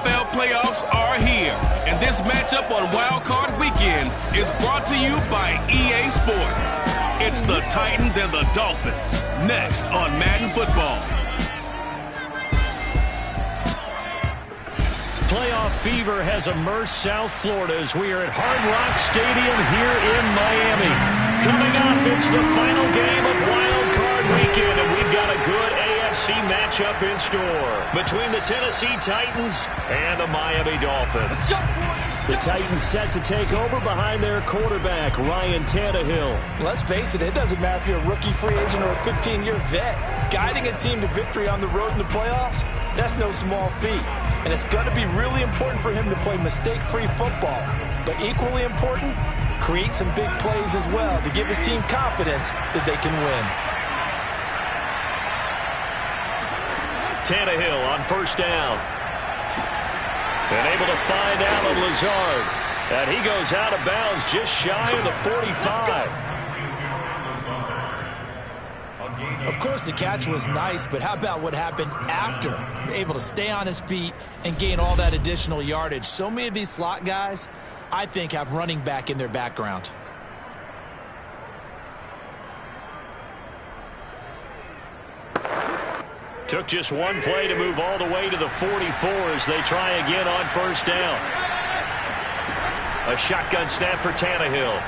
NFL playoffs are here, and this matchup on Wild Card Weekend is brought to you by EA Sports. It's the Titans and the Dolphins, next on Madden Football. Playoff fever has immersed South Florida as we are at Hard Rock Stadium here in Miami. Coming up, it's the final game of Wild Card Weekend, and we've got a good AFC matchup in store between the Tennessee Titans and the Miami Dolphins. The Titans set to take over behind their quarterback, Ryan Tannehill. Let's face it, it doesn't matter if you're a rookie free agent or a 15-year vet. Guiding a team to victory on the road in the playoffs, that's no small feat. And it's going to be really important for him to play mistake-free football. But equally important, create some big plays as well to give his team confidence that they can win. Tannehill on first down. And able to find Allen Lazard. And he goes out of bounds just shy of the 45. Of course, the catch was nice, but how about what happened after? Able to stay on his feet and gain all that additional yardage. So many of these slot guys, I think, have running back in their background. Took just one play to move all the way to the 44 as they try again on first down. A shotgun snap for Tannehill.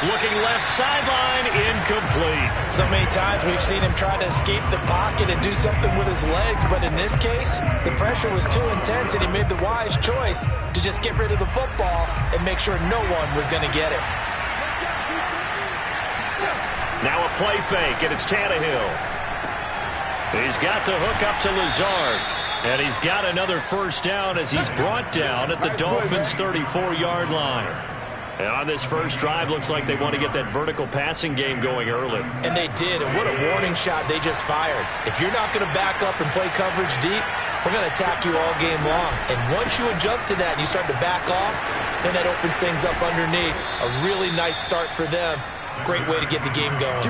Looking left sideline, incomplete. So many times we've seen him try to escape the pocket and do something with his legs, but in this case, the pressure was too intense and he made the wise choice to just get rid of the football and make sure no one was going to get it. Now a play fake, and it's Tannehill. He's got the hook up to Lazard. And he's got another first down as he's brought down at the Dolphins' 34-yard line. And on this first drive, looks like they want to get that vertical passing game going early. And they did, and what a warning shot they just fired. If you're not going to back up and play coverage deep, we're going to attack you all game long. And once you adjust to that and you start to back off, then that opens things up underneath. A really nice start for them. Great way to get the game going.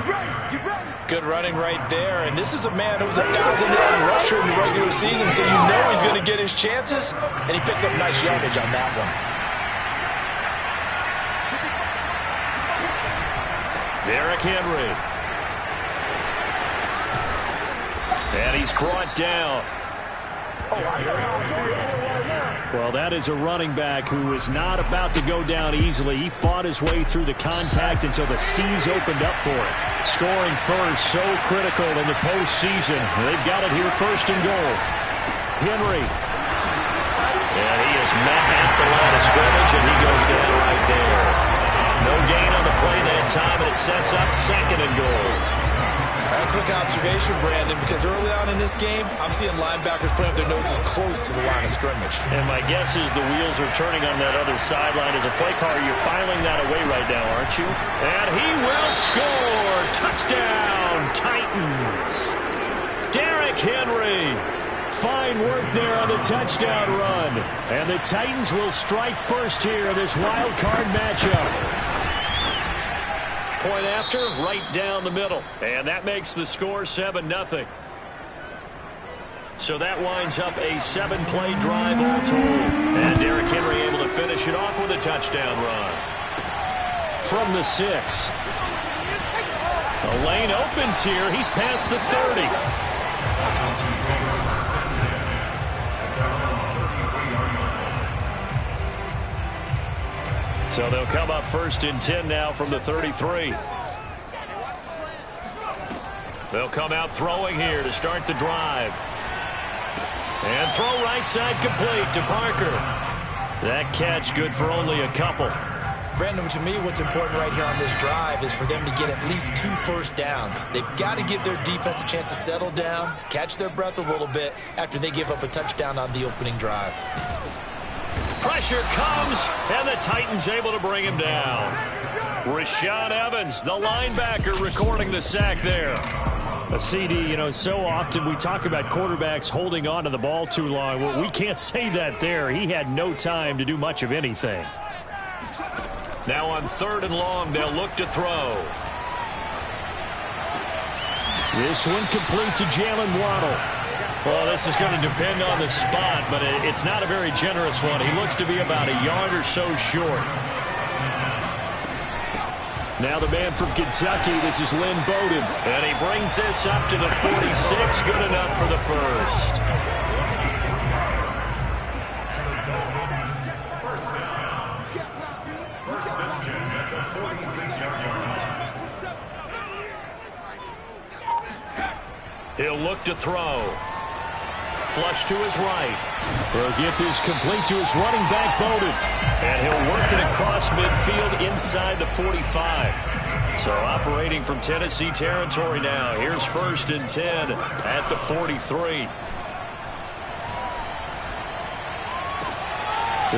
Good running right there, and this is a man who was a 1,000-yard rusher in the regular season, so you know he's going to get his chances, and he picks up nice yardage on that one. Derrick Henry. And he's brought down. Well, that is a running back who is not about to go down easily. He fought his way through the contact until the seas opened up for him. Scoring first, so critical in the postseason. They've got it here first and goal. Henry. And he is met at the line of scrimmage, and he goes down right there. No gain on the play that time, and it sets up second and goal. A quick observation, Brandon, because early on in this game, I'm seeing linebackers putting up their noses close to the line of scrimmage. And my guess is the wheels are turning on that other sideline. As a play caller, you're filing that away right now, aren't you? And he will score! Touchdown, Titans! Derrick Henry! Fine work there on the touchdown run. And the Titans will strike first here in this wild card matchup. Point after, right down the middle. And that makes the score 7-0. So that winds up a 7-play drive all told. And Derrick Henry able to finish it off with a touchdown run. From the 6. The lane opens here. He's past the 30. So they'll come up first and 10 now from the 33. They'll come out throwing here to start the drive. And throw right side complete to Parker. That catch good for only a couple. Brandon, to me, what's important right here on this drive is for them to get at least 2 first downs. They've got to give their defense a chance to settle down, catch their breath a little bit after they give up a touchdown on the opening drive. Pressure comes, and the Titans able to bring him down. Rashaan Evans, the linebacker, recording the sack there. A CD, you know, so often we talk about quarterbacks holding on to the ball too long. Well, we can't say that there. He had no time to do much of anything. Now on 3rd and long, they'll look to throw. This one complete to Jalen Waddle. Well, this is going to depend on the spot, but it's not a very generous one. He looks to be about a yard or so short. Now the man from Kentucky, this is Lynn Bowden. And he brings this up to the 46, good enough for the first. He'll look to throw. Flush to his right. He'll get this complete to his running back, Bowden. And he'll work it across midfield inside the 45. So operating from Tennessee territory now. Here's 1st and 10 at the 43.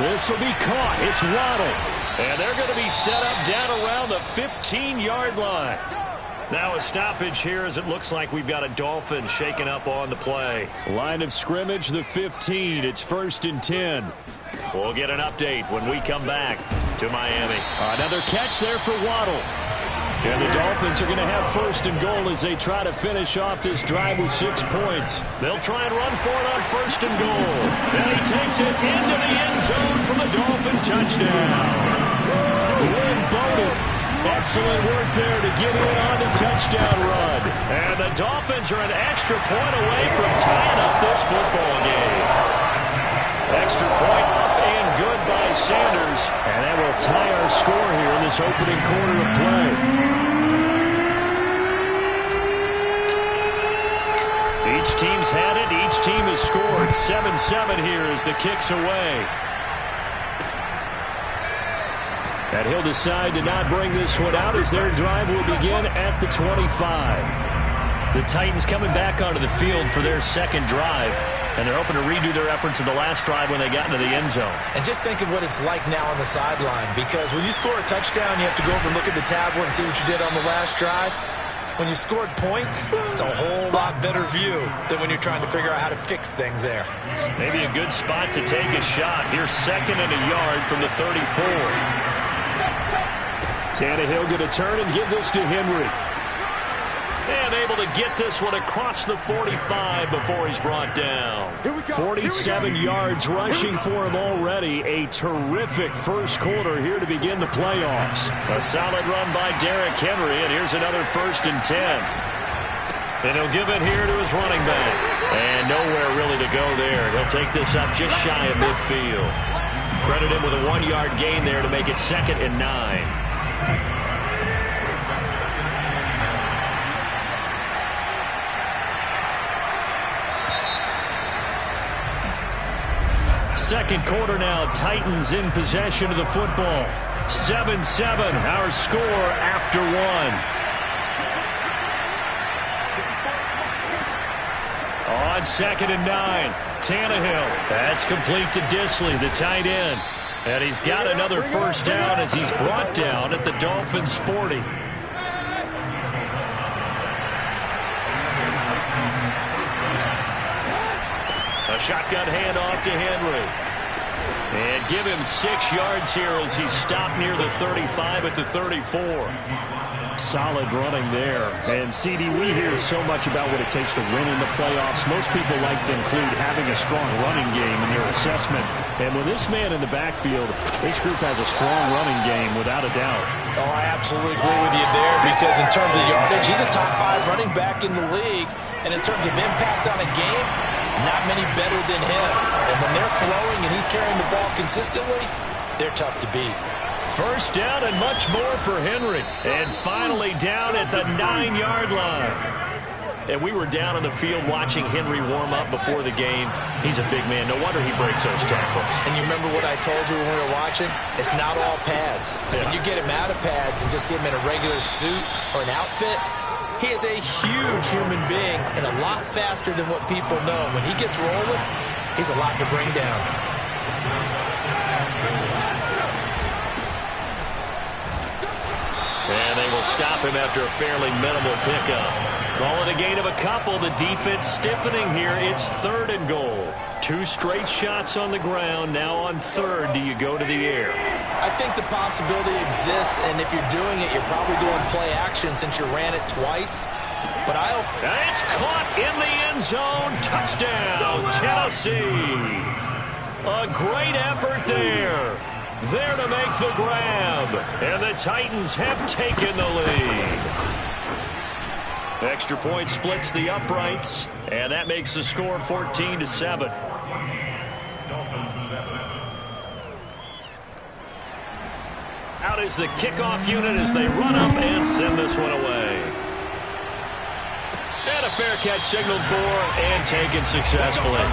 This will be caught. It's Waddle. And they're going to be set up down around the 15-yard line. Now a stoppage here as it looks like we've got a Dolphins shaken up on the play. Line of scrimmage, the 15. It's 1st and 10. We'll get an update when we come back to Miami. Another catch there for Waddle. And the Dolphins are going to have 1st and goal as they try to finish off this drive with 6 points. They'll try and run for it on 1st and goal. And he takes it into the end zone for the Dolphin touchdown. Lynn Bowden. Excellent work there to get in on the touchdown run. And the Dolphins are an extra point away from tying up this football game. Extra point up and good by Sanders. And that will tie our score here in this opening quarter of play. Each team's had it. Each team has scored. 7-7 here as the kick's away. And he'll decide to not bring this one out as their drive will begin at the 25. The Titans coming back onto the field for their second drive. And they're hoping to redo their efforts in the last drive when they got into the end zone. And just think of what it's like now on the sideline. Because when you score a touchdown, you have to go over and look at the tablet and see what you did on the last drive. When you scored points, it's a whole lot better view than when you're trying to figure out how to fix things there. Maybe a good spot to take a shot. Here's 2nd and a yard from the 34. Tannehill going to turn and give this to Henry. And able to get this one across the 45 before he's brought down. 47 yards rushing for him already. A terrific first quarter here to begin the playoffs. A solid run by Derrick Henry, and here's another 1st and 10. And he'll give it here to his running back. And nowhere really to go there. He'll take this up just shy of midfield. Credit him with a 1-yard gain there to make it 2nd and 9. Second quarter now, Titans in possession of the football. 7-7, our score after 1. On 2nd and 9, Tannehill. That's complete to Disley, the tight end. And he's got another first down as he's brought down at the Dolphins' 40. A shotgun handoff to Henry. And give him 6 yards here as he's stopped near the 35 at the 34. Solid running there. And, CD, we hear so much about what it takes to win in the playoffs. Most people like to include having a strong running game in their assessment. And with this man in the backfield, this group has a strong running game without a doubt. Oh, I absolutely agree with you there because in terms of yardage, he's a top 5 running back in the league. And in terms of impact on a game, not many better than him. And when they're flowing and he's carrying the ball consistently, they're tough to beat. First down and much more for Henry. And finally down at the 9-yard line. And we were down on the field watching Henry warm up before the game. He's a big man. No wonder he breaks those tackles. And you remember what I told you when we were watching? It's not all pads. Yeah. When you get him out of pads and just see him in a regular suit or an outfit, he is a huge human being and a lot faster than what people know. When he gets rolling, he's a lot to bring down. And they will stop him after a fairly minimal pickup. Call it a gain of a couple. The defense stiffening here. It's 3rd and goal. 2 straight shots on the ground. Now on 3rd, do you go to the air? I think the possibility exists, and if you're doing it, you're probably going play action since you ran it twice. But and it's caught in the end zone. Touchdown, Tennessee. A great effort there. There to make the grab. And the Titans have taken the lead. Extra point splits the uprights. And that makes the score 14-7. Out is the kickoff unit as they run up and send this one away. And a fair catch signaled for and taken successfully.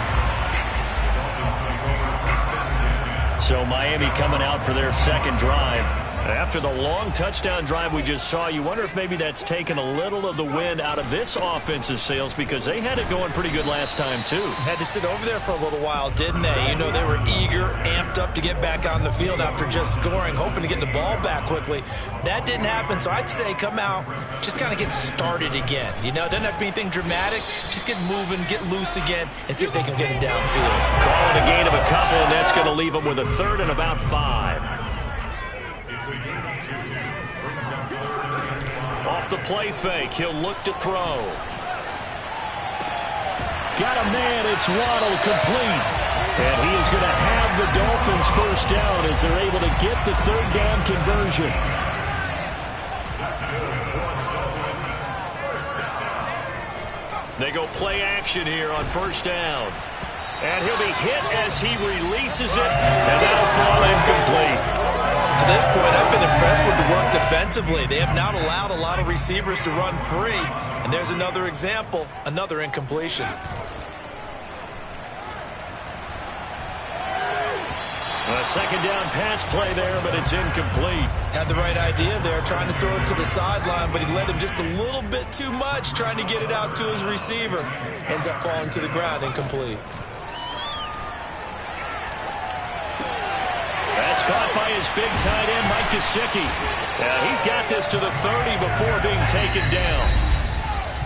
So Miami coming out for their second drive. After the long touchdown drive we just saw, you wonder if maybe that's taken a little of the wind out of this offensive sails because they had it going pretty good last time too. Had to sit over there for a little while, didn't they? You know, they were eager, amped up to get back on the field after just scoring, hoping to get the ball back quickly. That didn't happen, so I'd say come out, just kind of get started again. You know, it doesn't have to be anything dramatic. Just get moving, get loose again, and see if they can get it downfield. Calling a gain of a couple, and that's going to leave them with a third and about 5. Off the play fake, he'll look to throw. Got a man, it's Waddle, complete. And he is going to have the Dolphins first down as they're able to get the third down conversion. They go play action here on first down. And he'll be hit as he releases it, and that'll fall incomplete. To this point, I've been impressed with the work defensively. They have not allowed a lot of receivers to run free. And there's another example, another incompletion. A second down pass play there, but it's incomplete. Had the right idea there, trying to throw it to the sideline, but he led him just a little bit too much, trying to get it out to his receiver. Ends up falling to the ground, incomplete. That's caught by his big tight end, Mike Gesicki. He's got this to the 30 before being taken down.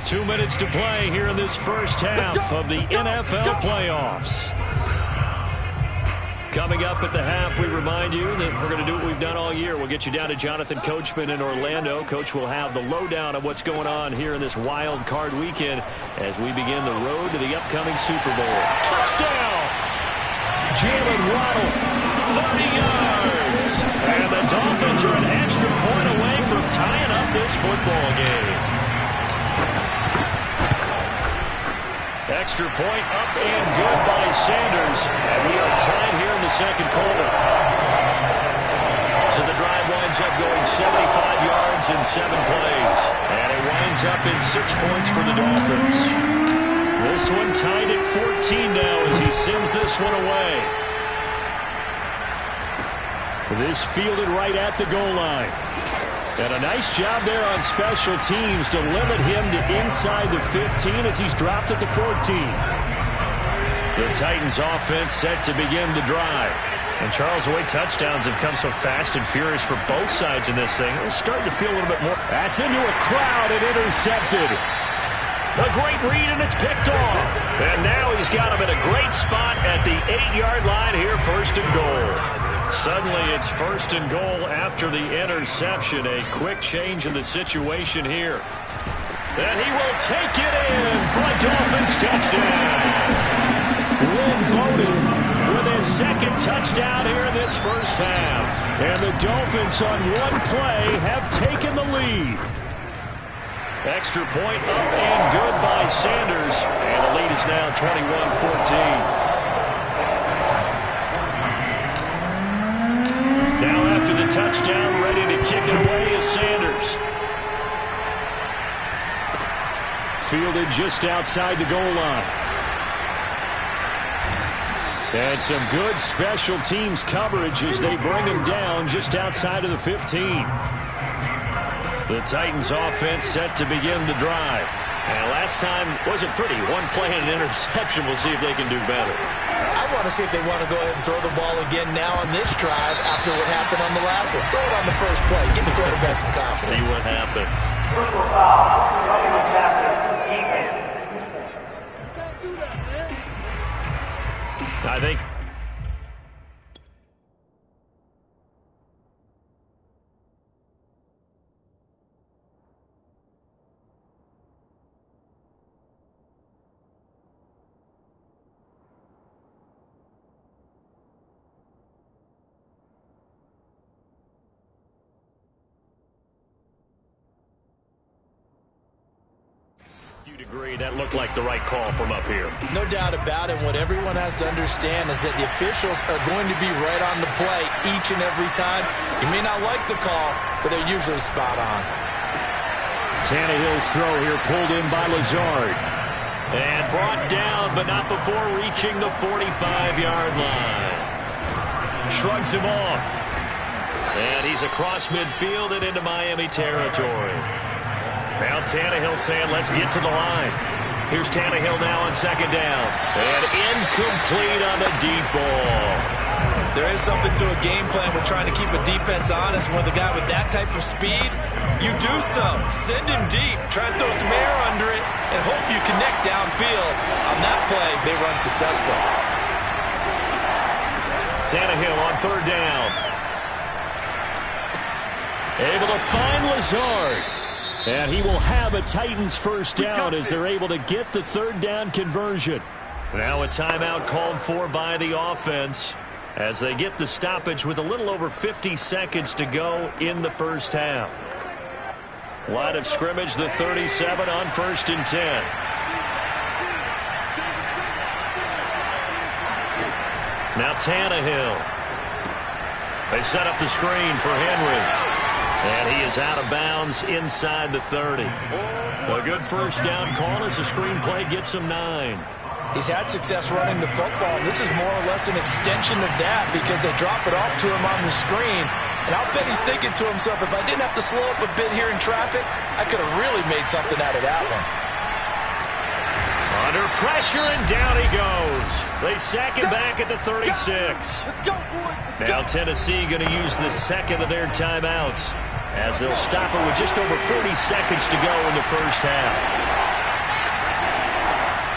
2 minutes to play here in this first half of the NFL playoffs. Coming up at the half, we remind you that we're going to do what we've done all year. We'll get you down to Jonathan Coachman in Orlando. Coach will have the lowdown of what's going on here in this wild card weekend as we begin the road to the upcoming Super Bowl. Touchdown! Jalen Waddle, 30 yards. And the Dolphins are an extra point away from tying up this football game. Extra point up and good by Sanders. And we are tied here in the second quarter. So the drive winds up going 75 yards in 7 plays. And it winds up in 6 points for the Dolphins. This one tied at 14 now as he sends this one away. This fielded right at the goal line. And a nice job there on special teams to limit him to inside the 15 as he's dropped at the 14. The Titans offense set to begin the drive. And Charles, the way touchdowns have come so fast and furious for both sides in this thing, it's starting to feel a little bit more. That's into a crowd and intercepted. A great read and it's picked off. And now he's got him in a great spot at the 8-yard line here, first and goal. Suddenly it's first and goal after the interception. A quick change in the situation here. And he will take it in for a Dolphins touchdown. Lynn Bowden with his second touchdown here in this first half. And the Dolphins on one play have taken the lead. Extra point up and good by Sanders. And the lead is now 21-14. Now after the touchdown, ready to kick it away is Sanders. Fielded just outside the goal line. And some good special teams coverage as they bring him down just outside of the 15. The Titans offense set to begin the drive. And last time wasn't pretty. One play and an interception. We'll see if they can do better. I want to see if they want to go ahead and throw the ball again now on this drive after what happened on the last one. Throw it on the first play. Give the quarterback some confidence. See what happens. I think degree, that looked like the right call from up here. No doubt about it. What everyone has to understand is that the officials are going to be right on the play each and every time. You may not like the call, but they're usually spot on. Tannehill's throw here pulled in by Lazard. And brought down, but not before reaching the 45-yard line. Shrugs him off. And he's across midfield and into Miami territory. Now Tannehill saying, let's get to the line. Here's Tannehill now on second down. And incomplete on the deep ball. There is something to a game plan with trying to keep a defense honest. With a guy with that type of speed, you do so. Send him deep. Try and throw some air under it and hope you connect downfield. On that play, they run successful. Tannehill on third down. Able to find Lazard. And he will have a Titans first down as they're able to get the third down conversion. Now a timeout called for by the offense as they get the stoppage with a little over 50 seconds to go in the first half. Line of scrimmage, the 37 on 1st and 10. Now Tannehill. They set up the screen for Henry. And he is out of bounds inside the 30. A good first down call as the screenplay gets him 9. He's had success running the football, and this is more or less an extension of that because they drop it off to him on the screen. And I'll bet he's thinking to himself, if I didn't have to slow up a bit here in traffic, I could have really made something out of that one. Under pressure, and down he goes. They sack him back at the 36. Let's go, boys. Now Tennessee going to use the second of their timeouts as they'll stop it with just over 40 seconds to go in the first half.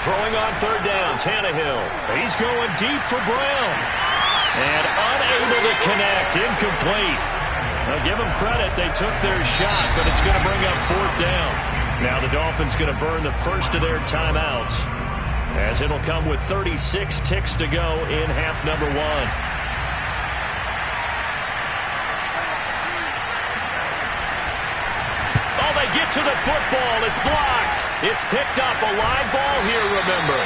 Throwing on third down, Tannehill. He's going deep for Brown. And unable to connect, incomplete. Now give them credit, they took their shot, but it's going to bring up fourth down. Now the Dolphins going to burn the first of their timeouts as it'll come with 36 ticks to go in half number 1. Oh, they get to the football. It's blocked. It's picked up. A live ball here, remember.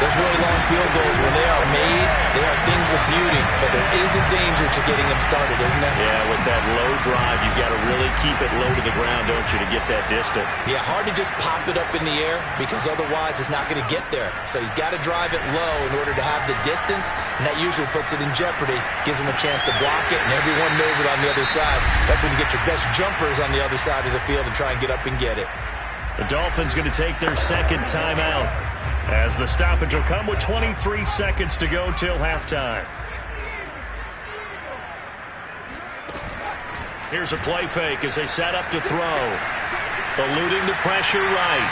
Those really long field goals, when they are made, they are things of beauty. But there is a danger to getting them started, isn't there? Yeah, with that low drive, you've got to really keep it low to the ground, don't you, to get that distance. Yeah, hard to just pop it up in the air because otherwise it's not going to get there. So he's got to drive it low in order to have the distance, and that usually puts it in jeopardy, gives him a chance to block it, and everyone knows it on the other side. That's when you get your best jumpers on the other side of the field and try and get up and get it. The Dolphins going to take their second timeout as the stoppage will come with 23 seconds to go till halftime. Here's a play fake as they set up to throw. Eluding the pressure right.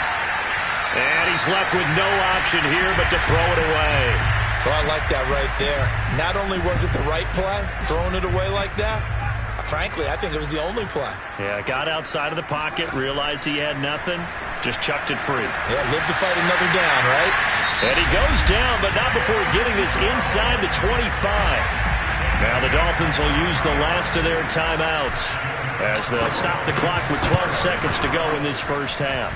And he's left with no option here but to throw it away. Well, I like that right there. Not only was it the right play, throwing it away like that, frankly, I think it was the only play. Yeah, got outside of the pocket, realized he had nothing, just chucked it free. Yeah, lived to fight another down, right? And he goes down, but not before getting this inside the 25. Now the Dolphins will use the last of their timeouts as they'll stop the clock with 12 seconds to go in this first half.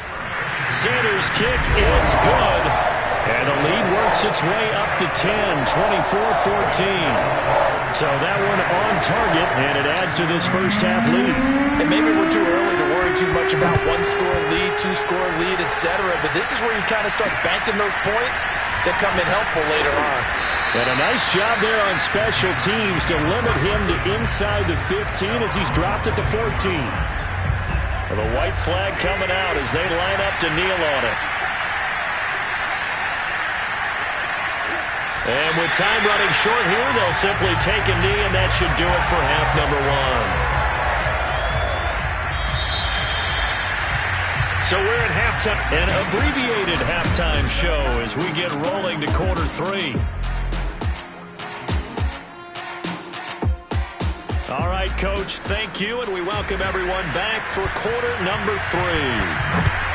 Sanders' kick is good. And the lead works its way up to 10, 24-14. So that one on target, and it adds to this first half lead. And maybe we're too early to worry too much about one-score lead, two-score lead, etc. But this is where you kind of start banking those points that come in helpful later on. And a nice job there on special teams to limit him to inside the 15 as he's dropped at the 14. Well, the white flag coming out as they line up to kneel on it. And with time running short here, they'll simply take a knee, and that should do it for half number 1. So we're at halftime, an abbreviated halftime show as we get rolling to quarter 3. All right, Coach, thank you, and we welcome everyone back for quarter number 3.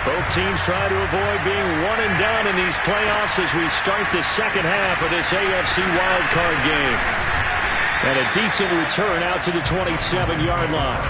Both teams try to avoid being one and done in these playoffs as we start the second half of this AFC wildcard game. And a decent return out to the 27-yard line.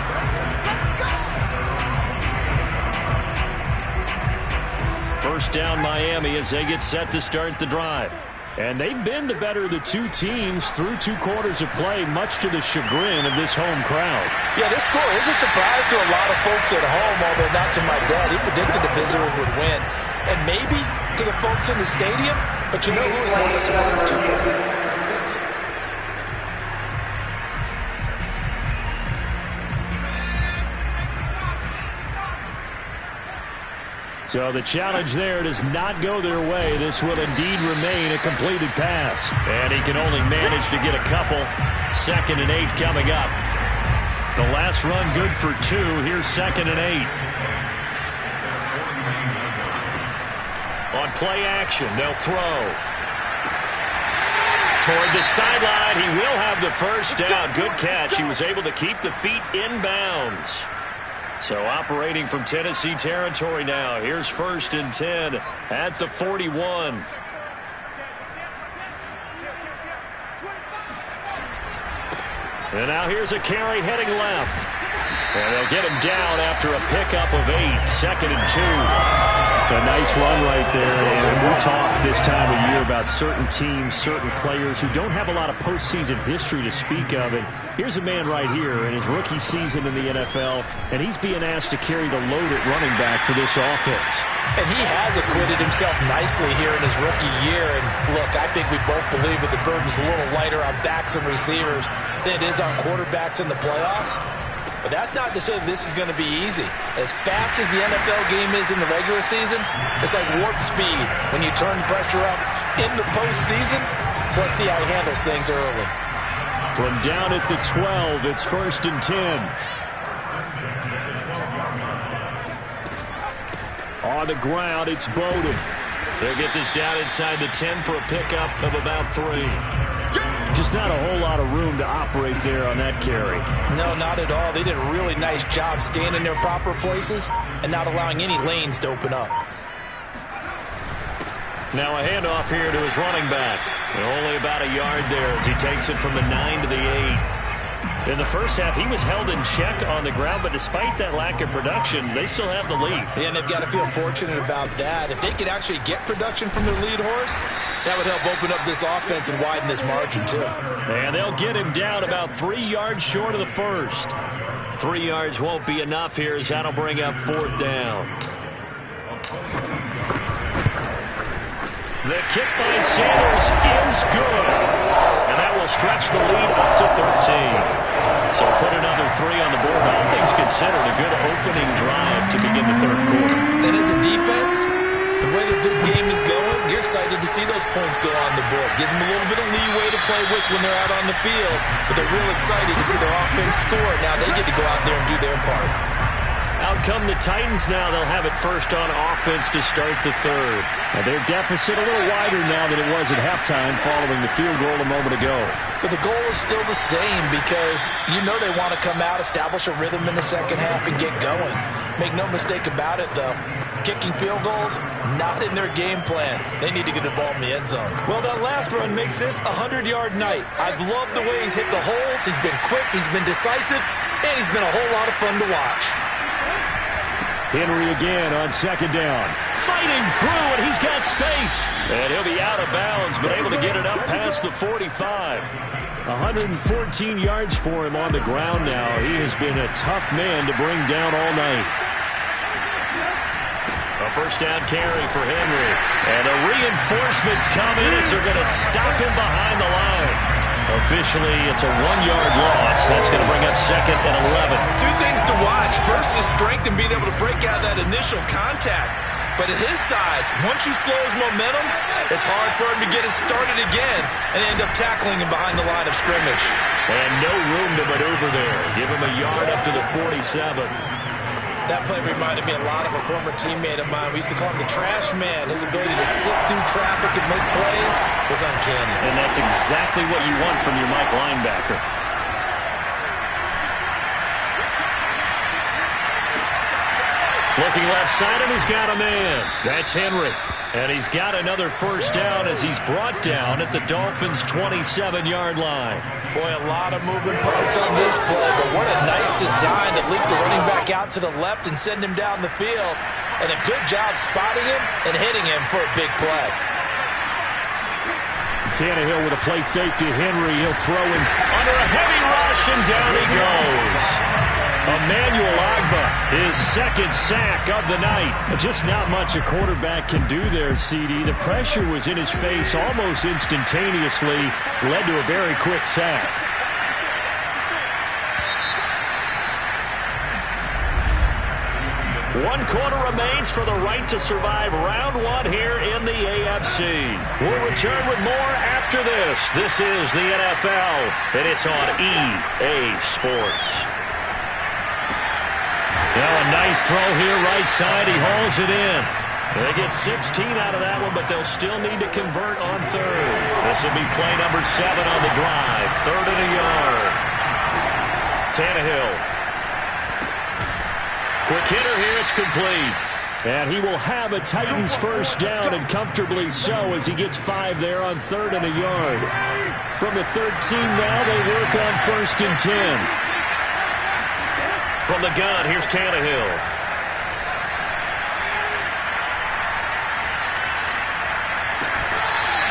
first down Miami as they get set to start the drive. And they've been the better of the two teams through 2 quarters of play, much to the chagrin of this home crowd. Yeah, this score is a surprise to a lot of folks at home, although not to my dad. He predicted the visitors would win. And maybe to the folks in the stadium, but you know who was not a surprise to you? So the challenge there does not go their way. This will indeed remain a completed pass. And he can only manage to get a couple. 2nd and 8 coming up. The last run good for 2. Here's 2nd and 8. On play action, they'll throw. Toward the sideline, he will have the first down. Good catch. He was able to keep the feet in bounds. So operating from Tennessee territory now. Here's 1st and 10 at the 41. And now here's a carry heading left. And they'll get him down after a pickup of 8. 2nd and 2. A nice run right there. And we talk this time of year about certain teams, certain players who don't have a lot of postseason history to speak of. And here's a man right here in his rookie season in the NFL, and he's being asked to carry the load at running back for this offense. And he has acquitted himself nicely here in his rookie year. And look, I think we both believe that the burden's a little lighter on backs and receivers than it is on quarterbacks in the playoffs. But that's not to say this is going to be easy. As fast as the NFL game is in the regular season, it's like warp speed when you turn pressure up in the postseason. So let's see how he handles things early. From down at the 12, it's 1st and 10. On the ground, it's Bowden. They'll get this down inside the 10 for a pickup of about 3. Just not a whole lot of room to operate there on that carry. No, not at all. They did a really nice job staying in their proper places and not allowing any lanes to open up. Now a handoff here to his running back. Only about a yard there as he takes it from the 9 to the 8. In the first half, he was held in check on the ground, but despite that lack of production, they still have the lead. Yeah, and they've got to feel fortunate about that. If they could actually get production from their lead horse, that would help open up this offense and widen this margin, too. And they'll get him down about 3 yards short of the first. 3 yards won't be enough here as that'll bring up 4th down. The kick by Sanders is good. And that will stretch the lead up to 13. So put another 3 on the board. All things considered, a good opening drive to begin the 3rd quarter. And as a defense, the way that this game is going, you're excited to see those points go on the board. Gives them a little bit of leeway to play with when they're out on the field, but they're real excited to see their offense score. Now they get to go out there and do their part. Out come the Titans now. They'll have it first on offense to start the 3rd. Now their deficit a little wider now than it was at halftime following the field goal a moment ago. But the goal is still the same because you know they want to come out, establish a rhythm in the second half, and get going. Make no mistake about it, though. Kicking field goals, not in their game plan. They need to get the ball in the end zone. Well, that last run makes this a 100-yard night. I've loved the way he's hit the holes. He's been quick, he's been decisive, and he's been a whole lot of fun to watch. Henry again on 2nd down. Fighting through, and he's got space. And he'll be out of bounds, but able to get it up past the 45. 114 yards for him on the ground now. He has been a tough man to bring down all night. A first down carry for Henry. And the reinforcements come in as they're going to stop him behind the line. Officially, it's a 1-yard loss. That's going to bring up 2nd and 11. 2 things to watch. First is strength and being able to break out that initial contact. But at his size, once you slow his momentum, it's hard for him to get it started again and end up tackling him behind the line of scrimmage. And no room to maneuver there. Give him a yard up to the 47. That play reminded me a lot of a former teammate of mine. We used to call him the trash man. His ability to sit through traffic and make plays was uncanny. And that's exactly what you want from your Mike linebacker. Looking left side, and he's got a man. That's Henry. And he's got another first down as he's brought down at the Dolphins' 27-yard line. Boy, a lot of moving parts on this play, but what a nice design to leak the running back out to the left and send him down the field. and a good job spotting him and hitting him for a big play. Tannehill with a play fake to Henry. He'll throw in under a heavy rush, and down he goes. Emmanuel Ogbah, his second sack of the night. Just not much a quarterback can do there, CD. The pressure was in his face almost instantaneously, led to a very quick sack. One quarter remains for the right to survive round one here in the AFC. We'll return with more after this. This is the NFL, and it's on EA Sports. Now a nice throw here right side. He hauls it in. They get 16 out of that one, but they'll still need to convert on third. This will be play number 7 on the drive. 3rd and a yard. Tannehill. Quick hitter here, it's complete. And he will have a Titans first down, and comfortably so, as he gets 5 there on 3rd and a yard. From the 13 now, they work on 1st and 10. From the gun, here's Tannehill.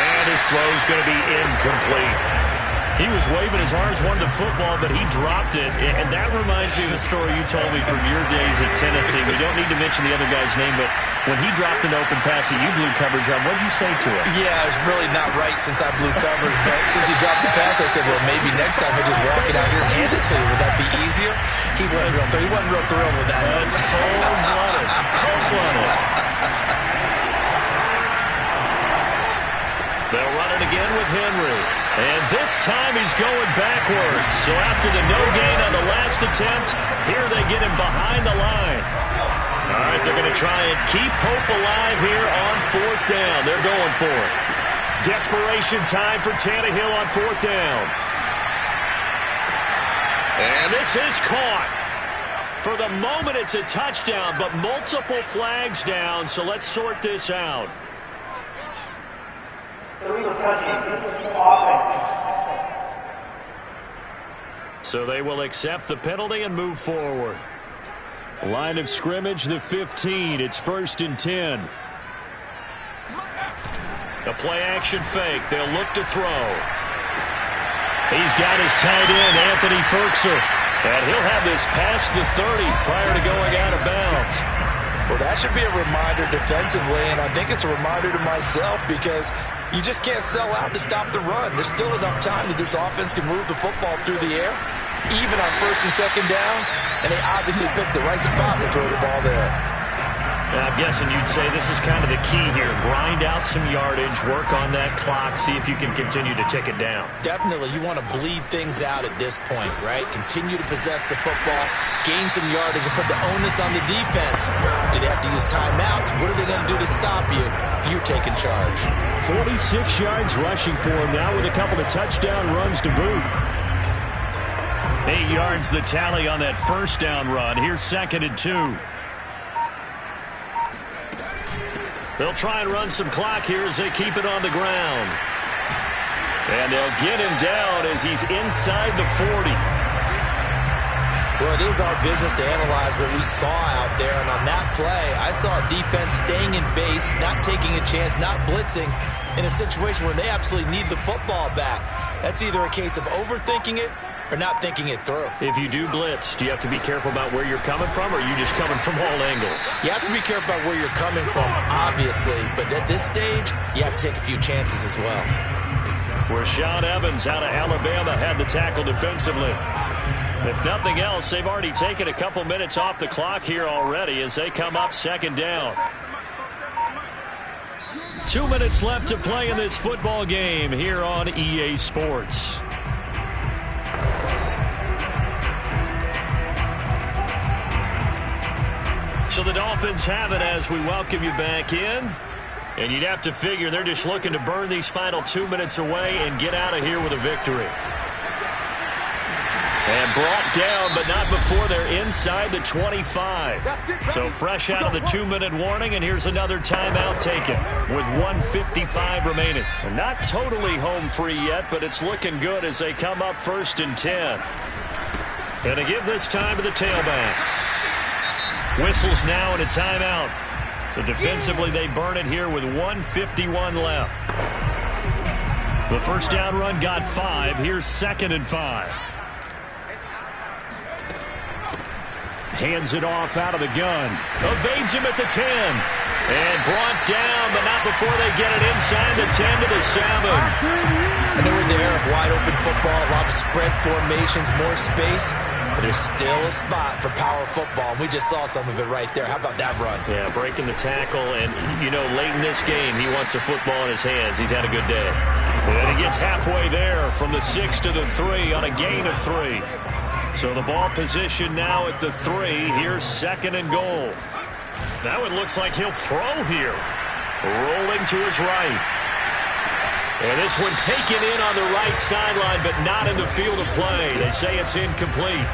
And his throw's going to be incomplete. He was waving his arms, wanted the football, but he dropped it. And that reminds me of the story you told me from your days at Tennessee. We don't need to mention the other guy's name, but when he dropped an open pass that you blew coverage on, what did you say to him? Yeah, it was really not right since I blew coverage, but since he dropped the pass, I said, well, maybe next time he'll just walk it out here and hand it to you. Would that be easier? He wasn't real thrilled with that. That's cold-blooded. Cold-blooded. They'll run it again with Henry. And this time he's going backwards. So after the no gain on the last attempt, here they get him behind the line. All right, they're going to try and keep hope alive here on 4th down. They're going for it. Desperation time for Tannehill on 4th down. And this is caught. For the moment, it's a touchdown, but multiple flags down, so let's sort this out. So they will accept the penalty and move forward. Line of scrimmage, the 15. It's 1st and 10. A play-action fake. They'll look to throw. He's got his tight end, Anthony Ferkser. And he'll have this past the 30 prior to going out of bounds. Well, that should be a reminder defensively, and I think it's a reminder to myself because you just can't sell out to stop the run. There's still enough time that this offense can move the football through the air, even on 1st and 2nd downs, and they obviously picked the right spot to throw the ball there. I'm guessing you'd say this is kind of the key here. Grind out some yardage, work on that clock, see if you can continue to tick it down. Definitely, you want to bleed things out at this point, right? Continue to possess the football, gain some yardage, and put the onus on the defense. Do they have to use timeouts? What are they going to do to stop you? You're taking charge. 46 yards rushing for him now with a couple of touchdown runs to boot. 8 yards the tally on that first down run. Here's 2nd and 2. They'll try and run some clock here as they keep it on the ground. And they'll get him down as he's inside the 40. Well, it is our business to analyze what we saw out there. And on that play, I saw a defense staying in base, not taking a chance, not blitzing in a situation where they absolutely need the football back. That's either a case of overthinking it or not thinking it through. If you do blitz, do you have to be careful about where you're coming from, or are you just coming from all angles? You have to be careful about where you're coming from, obviously. But at this stage, you have to take a few chances as well. Rashaan Evans out of Alabama had the tackle defensively. If nothing else, they've already taken a couple minutes off the clock here already as they come up 2nd down. 2 minutes left to play in this football game here on EA Sports. So the Dolphins have it as we welcome you back in. And you'd have to figure they're just looking to burn these final 2 minutes away and get out of here with a victory. And brought down, but not before they're inside the 25. So fresh out of the 2-minute warning, and here's another timeout taken with 1:55 remaining. They're not totally home free yet, but it's looking good as they come up 1st and 10. And to give this time to the tailback. Whistles now and a timeout. So defensively, they burn it here with 1:51 left. The first down run got 5. Here's 2nd and 5. Hands it off out of the gun. Evades him at the 10. And brought down, but not before they get it inside the 10 to the 7. And they were in the era of wide-open football, a lot of spread formations, more space. But there's still a spot for power football, and we just saw some of it right there. How about that run? Yeah, breaking the tackle, and, you know, late in this game, he wants the football in his hands. He's had a good day. And he gets halfway there from the 6 to the 3 on a gain of 3. So the ball position now at the 3. Here's 2nd and goal. Now it looks like he'll throw here. Rolling to his right. And this one taken in on the right sideline, but not in the field of play. They say it's incomplete.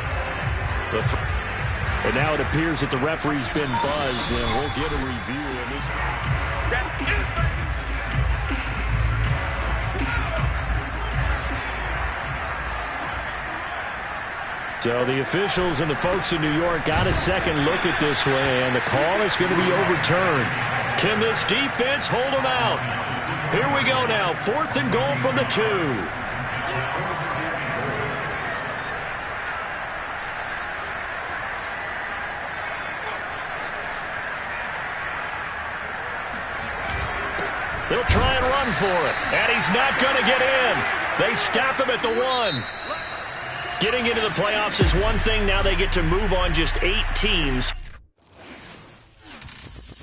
And now it appears that the referee's been buzzed, and we'll get a review of this. So the officials and the folks in New York got a second look at this one, and the call is going to be overturned. Can this defense hold them out? Here we go now. 4th and goal from the 2. They'll try and run for it. And he's not going to get in. They stop him at the 1. Getting into the playoffs is one thing. Now they get to move on just 8 teams.